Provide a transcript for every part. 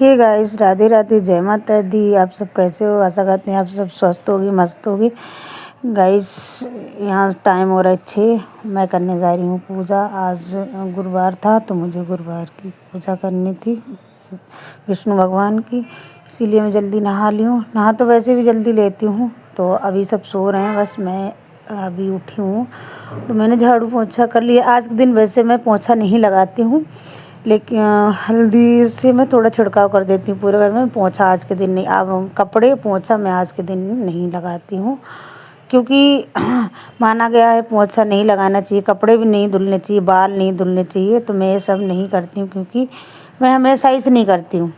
Hey guys, Radhe Radhe, जय माता दी। आप सब कैसे हो? आशा करते हैं आप सब स्वस्थ होगी, मस्त होगी। गाइस, यहाँ टाइम हो रहा है 6। मैं करने जा रही हूँ पूजा। आज गुरुवार था तो मुझे गुरुवार की पूजा करनी थी, विष्णु भगवान की, इसीलिए मैं जल्दी नहा ली हूँ। नहा तो वैसे भी जल्दी लेती हूँ। तो अभी सब सो रहे हैं, बस मैं अभी उठी हूँ तो मैंने झाड़ू पोछा कर लिया। आज के दिन वैसे मैं पोछा नहीं लगाती हूँ, लेकिन हल्दी से मैं थोड़ा छिड़काव कर देती हूँ पूरे घर में। पोछा आज के दिन नहीं, अब कपड़े पोछा मैं आज के दिन नहीं लगाती हूँ, क्योंकि माना गया है पोछा नहीं लगाना चाहिए, कपड़े भी नहीं धुलने चाहिए, बाल नहीं धुलने चाहिए। तो मैं ये सब नहीं करती हूँ, क्योंकि मैं हमेशा ही से नहीं करती हूँ।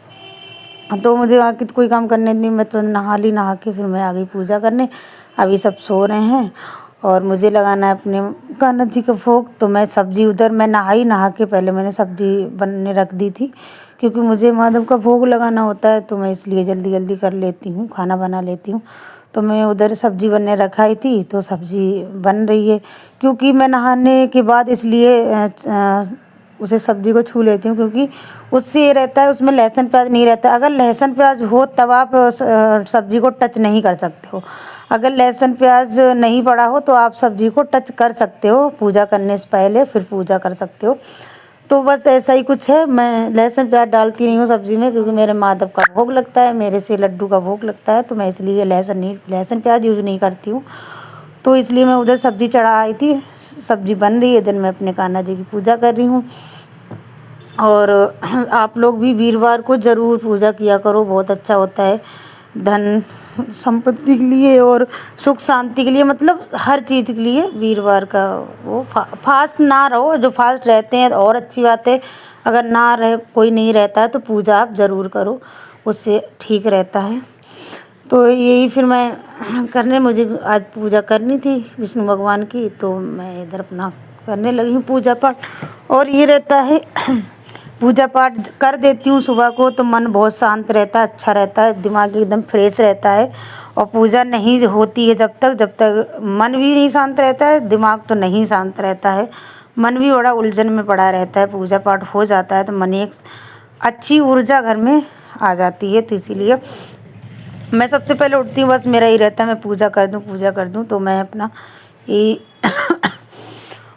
तो मुझे आके कोई काम करने नहीं, मैं तुरंत नहा ली। नहा के फिर मैं आ गई पूजा करने। अभी सब सो रहे हैं और मुझे लगाना है अपने कान्हा जी का भोग। तो मैं सब्जी उधर मैं नहा के पहले मैंने सब्जी बनने रख दी थी, क्योंकि मुझे माधव का भोग लगाना होता है। तो मैं इसलिए जल्दी जल्दी कर लेती हूँ, खाना बना लेती हूँ। तो मैं उधर सब्जी बनने रखाई थी, तो सब्जी बन रही है। क्योंकि मैं नहाने के बाद इसलिए उसे सब्जी को छू लेती हूँ, क्योंकि उससे ये रहता है उसमें लहसुन प्याज नहीं रहता। अगर लहसुन प्याज हो तब आप सब्जी को टच नहीं कर सकते हो। अगर लहसुन प्याज नहीं पड़ा हो तो आप सब्जी को टच कर सकते हो पूजा करने से पहले, फिर पूजा कर सकते हो। तो बस ऐसा ही कुछ है। मैं लहसुन प्याज डालती नहीं हूँ सब्जी में, क्योंकि मेरे माधव का भोग लगता है, मेरे से लड्डू का भोग लगता है। तो मैं इसलिए लहसुन प्याज यूज़ नहीं करती हूँ। तो इसलिए मैं उधर सब्जी चढ़ाई थी, सब्जी बन रही है। इधर मैं अपने कान्हा जी की पूजा कर रही हूँ। और आप लोग भी वीरवार को ज़रूर पूजा किया करो, बहुत अच्छा होता है धन संपत्ति के लिए और सुख शांति के लिए, मतलब हर चीज़ के लिए वीरवार का वो फास्ट ना रहो। जो फास्ट रहते हैं और अच्छी बात है, अगर ना रहे कोई नहीं रहता है तो पूजा आप ज़रूर करो, उससे ठीक रहता है। तो यही फिर मैं करने, मुझे आज पूजा करनी थी विष्णु भगवान की, तो मैं इधर अपना करने लगी हूँ पूजा पाठ। और ये रहता है पूजा पाठ कर देती हूँ सुबह को तो मन बहुत शांत रहता है, अच्छा रहता है, दिमाग एकदम फ्रेश रहता है। और पूजा नहीं होती है जब तक मन भी नहीं शांत रहता है, दिमाग तो नहीं शांत रहता है, मन भी बड़ा उलझन में पड़ा रहता है। पूजा पाठ हो जाता है तो मन एक अच्छी ऊर्जा घर में आ जाती है। तो इसीलिए मैं सबसे पहले उठती हूँ, बस मेरा ही रहता है मैं पूजा कर दूँ। तो मैं अपना ये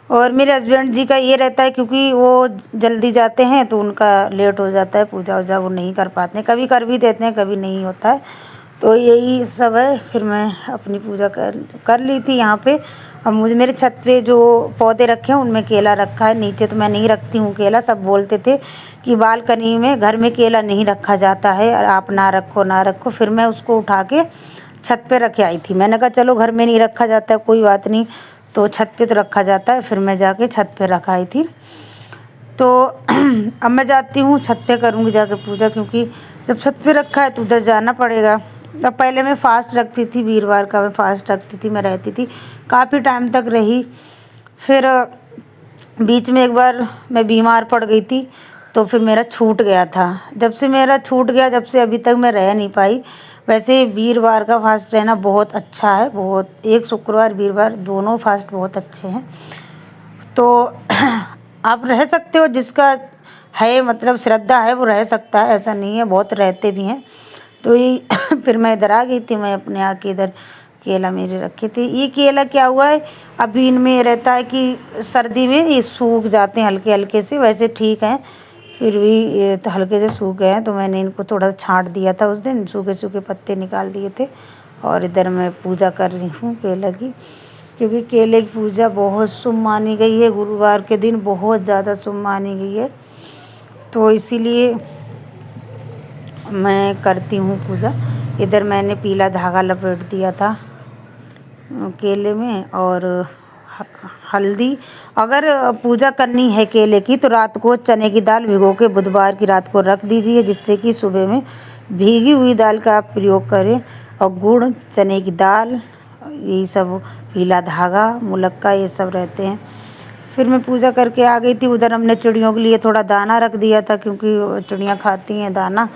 और मेरे हस्बैंड जी का ये रहता है, क्योंकि वो जल्दी जाते हैं तो उनका लेट हो जाता है, पूजा वूजा वो नहीं कर पाते हैं, कभी कर भी देते हैं, कभी नहीं होता है। तो यही सब है। फिर मैं अपनी पूजा कर ली थी यहाँ पे। अब मुझे मेरे छत पे जो पौधे रखे हैं उनमें केला रखा है, नीचे तो मैं नहीं रखती हूँ केला। सब बोलते थे कि बालकनी में घर में केला नहीं रखा जाता है और आप ना रखो। फिर मैं उसको उठा के छत पे रखे आई थी। मैंने कहा चलो घर में नहीं रखा जाता है कोई बात नहीं, तो छत पे तो रखा जाता है। फिर मैं जाके छत पे रखाई थी। तो अब मैं जाती हूँ छत पे करूँगी जाके पूजा, क्योंकि जब छत पे रखा है तो उधर जाना पड़ेगा। अब पहले मैं फास्ट रखती थी, वीरवार का मैं फास्ट रखती थी, मैं रहती थी, काफ़ी टाइम तक रही। फिर बीच में एक बार मैं बीमार पड़ गई थी, तो फिर मेरा छूट गया था। जब से मेरा छूट गया, जब से अभी तक मैं रह नहीं पाई। वैसे वीरवार का फास्ट रहना बहुत अच्छा है, बहुत, एक शुक्रवार वीरवार दोनों फास्ट बहुत अच्छे हैं। तो आप रह सकते हो, जिसका है मतलब श्रद्धा है वो रह सकता है, ऐसा नहीं है, बहुत रहते भी हैं। तो ये फिर मैं इधर आ गई थी, मैं अपने आके इधर केला मेरे रखे थे। ये केला क्या हुआ है, अभी इनमें रहता है कि सर्दी में ये सूख जाते हैं हल्के हल्के से, वैसे ठीक हैं, फिर भी ये तो हल्के से सूख गए हैं। तो मैंने इनको थोड़ा छांट दिया था उस दिन, सूखे सूखे पत्ते निकाल दिए थे। और इधर मैं पूजा कर रही हूँ केला की, क्योंकि केले की पूजा बहुत शुभ मानी गई है, गुरुवार के दिन बहुत ज़्यादा शुभ मानी गई है। तो इसीलिए मैं करती हूँ पूजा। इधर मैंने पीला धागा लपेट दिया था केले में और हल्दी। अगर पूजा करनी है केले की तो रात को चने की दाल भिगो के बुधवार की रात को रख दीजिए, जिससे कि सुबह में भीगी हुई दाल का आप प्रयोग करें। और गुड़, चने की दाल, यही सब, पीला धागा, मुलक्का, ये सब रहते हैं। फिर मैं पूजा करके आ गई थी। उधर हमने चिड़ियों के लिए थोड़ा दाना रख दिया था, क्योंकि चिड़ियाँ खाती हैं दाना।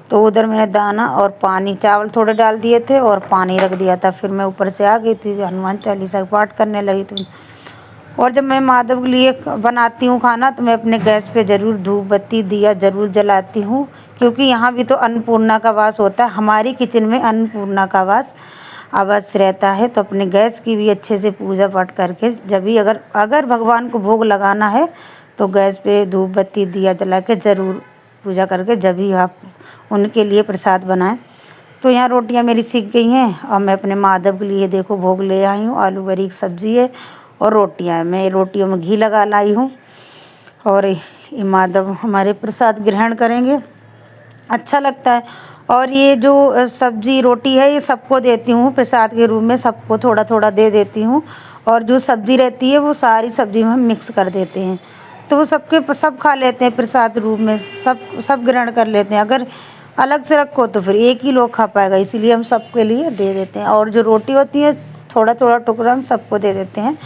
तो उधर मैंने दाना और पानी, चावल थोड़े डाल दिए थे और पानी रख दिया था। फिर मैं ऊपर से आ गई थी, हनुमान चालीसा का पाठ करने लगी थी। और जब मैं माधव के लिए बनाती हूँ खाना तो मैं अपने गैस पे ज़रूर धूप बत्ती दिया ज़रूर जलाती हूँ, क्योंकि यहाँ भी तो अन्नपूर्णा का वास होता है। हमारी किचन में अन्नपूर्णा का वास अवश्य रहता है। तो अपने गैस की भी अच्छे से पूजा पाठ करके जब भी अगर भगवान को भोग लगाना है तो गैस पे धूप बत्ती दिया जला के ज़रूर पूजा करके जब भी आप उनके लिए प्रसाद बनाएं। तो यहाँ रोटियाँ मेरी सीख गई हैं और मैं अपने महादेव के लिए देखो भोग ले आई हूँ। आलू बरी की सब्ज़ी है और रोटियाँ हैं। मैं रोटियों में घी लगा लाई हूँ और ये महादेव हमारे प्रसाद ग्रहण करेंगे, अच्छा लगता है। और ये जो सब्ज़ी रोटी है ये सबको देती हूँ प्रसाद के रूप में, सबको थोड़ा थोड़ा दे देती हूँ। और जो सब्ज़ी रहती है वो सारी सब्ज़ी में हम मिक्स कर देते हैं, तो वो सब खा लेते हैं प्रसाद रूप में, सब ग्रहण कर लेते हैं। अगर अलग से रखो तो फिर एक ही लोग खा पाएगा, इसीलिए हम सबके लिए दे देते हैं। और जो रोटी होती है थोड़ा थोड़ा टुकड़ा हम सबको दे देते हैं,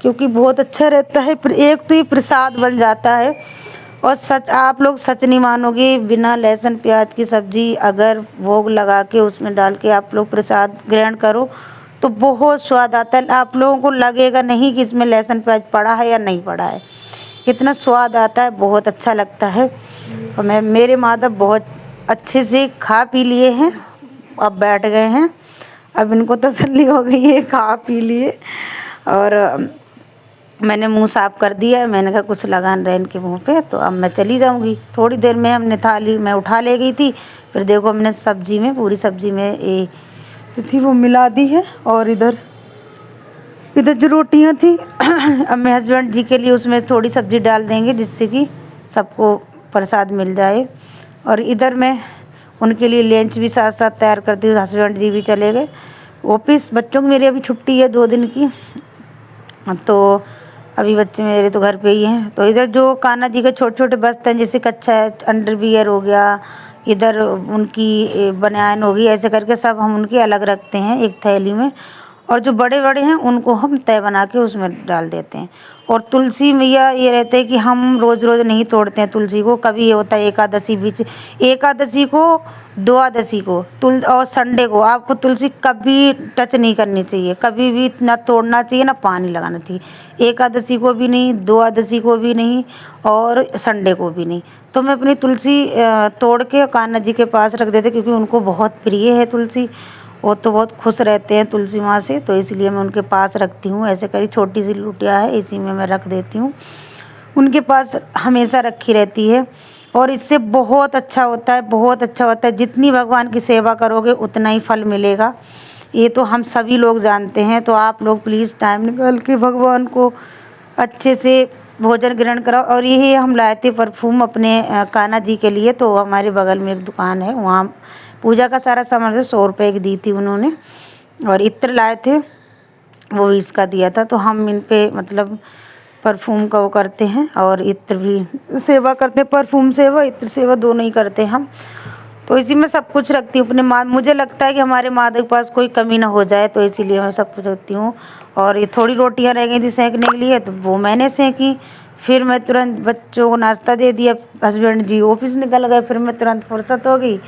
क्योंकि बहुत अच्छा रहता है। एक तो ये प्रसाद बन जाता है। और सच आप लोग सच नहीं मानोगे, बिना लहसुन प्याज की सब्ज़ी अगर भोग लगा के उसमें डाल के आप लोग प्रसाद ग्रहण करो तो बहुत स्वाद आता है। आप लोगों को लगेगा नहीं कि इसमें लहसुन प्याज पड़ा है या नहीं पड़ा है, इतना स्वाद आता है, बहुत अच्छा लगता है। और मेरे माता बहुत अच्छे से खा पी लिए हैं, अब बैठ गए हैं, अब इनको तसल्ली हो गई है, खा पी लिए। और मैंने मुंह साफ कर दिया है। मैंने कहा कुछ लगान रहे इनके मुंह पे, तो अब मैं चली जाऊंगी। थोड़ी देर में हमने थाली मैं उठा ले गई थी, फिर देखो हमने सब्जी में पूरी सब्जी में ये जो थी वो मिला दी है। और इधर जो रोटियाँ थी अब मैं हस्बैंड जी के लिए उसमें थोड़ी सब्ज़ी डाल देंगे जिससे कि सबको प्रसाद मिल जाए। और इधर मैं उनके लिए लंच भी साथ साथ तैयार करती हूँ। हस्बैंड जी भी चले गए ऑफिस, बच्चों की मेरी अभी छुट्टी है 2 दिन की, तो अभी बच्चे मेरे तो घर पे ही हैं। तो इधर जो कान्हा जी के छोटे छोटे बस्ते हैं, जैसे कच्छा है, अंडरवियर हो गया, इधर उनकी बनियान होगी, ऐसे करके सब हम उनके अलग रखते हैं एक थैली में। और जो बड़े बड़े हैं उनको हम तय बना के उसमें डाल देते हैं। और तुलसी मैया ये रहते हैं कि हम रोज़ रोज़ नहीं तोड़ते हैं तुलसी को। कभी ये होता है एकादशी बीच एकादशी को, द्वादशी को और संडे को आपको तुलसी कभी टच नहीं करनी चाहिए, कभी भी ना तोड़ना चाहिए ना पानी लगाना चाहिए। एकादशी को भी नहीं, द्वादशी को भी नहीं और संडे को भी नहीं। तो मैं अपनी तुलसी तोड़ के कान्हा जी के पास रख देते, क्योंकि उनको बहुत प्रिय है तुलसी। वो तो बहुत खुश रहते हैं तुलसी माँ से, तो इसलिए मैं उनके पास रखती हूँ। ऐसे करी छोटी सी लुटिया है, इसी में मैं रख देती हूँ, उनके पास हमेशा रखी रहती है। और इससे बहुत अच्छा होता है, बहुत अच्छा होता है। जितनी भगवान की सेवा करोगे उतना ही फल मिलेगा, ये तो हम सभी लोग जानते हैं। तो आप लोग प्लीज़ टाइम निकाल के भगवान को अच्छे से भोजन ग्रहण कराओ। और यही हम लाए थे परफ्यूम अपने कान्हा जी के लिए। तो हमारे बगल में एक दुकान है, वहाँ पूजा का सारा सामान 100 रुपये की दी थी उन्होंने। और इत्र लाए थे, वो 20 का दिया था। तो हम इन पे मतलब परफ्यूम का वो करते हैं और इत्र भी सेवा करते हैं। परफ्यूम सेवा इत्र सेवा दोनों ही करते हैं हम। तो इसी में सब कुछ रखती हूँ अपने मुझे लगता है कि हमारे माता के पास कोई कमी ना हो जाए, तो इसीलिए मैं सब कुछ रखती हूँ। और ये थोड़ी रोटियाँ रह गई थी सेंकने के लिए, तो वो मैंने सेंकी। फिर मैं तुरंत बच्चों को नाश्ता दे दिया, हस्बैंड जी ऑफिस निकल गए, फिर मैं तुरंत फुर्सत हो गई,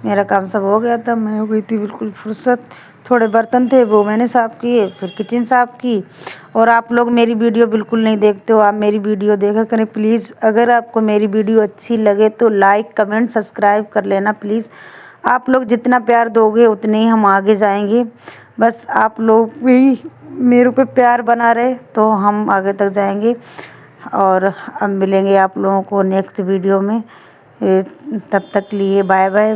मेरा काम सब हो गया था, मैं हो गई थी बिल्कुल फुर्सत। थोड़े बर्तन थे वो मैंने साफ़ किए, फिर किचन साफ़ की। और आप लोग मेरी वीडियो बिल्कुल नहीं देखते हो, आप मेरी वीडियो देखा करें प्लीज़। अगर आपको मेरी वीडियो अच्छी लगे तो लाइक कमेंट सब्सक्राइब कर लेना प्लीज़। आप लोग जितना प्यार दोगे उतने ही हम आगे जाएंगे। बस आप लोग भी मेरे पे प्यार बना रहे तो हम आगे तक जाएंगे। और अब मिलेंगे आप लोगों को नेक्स्ट वीडियो में। तब तक लिए बाय बाय।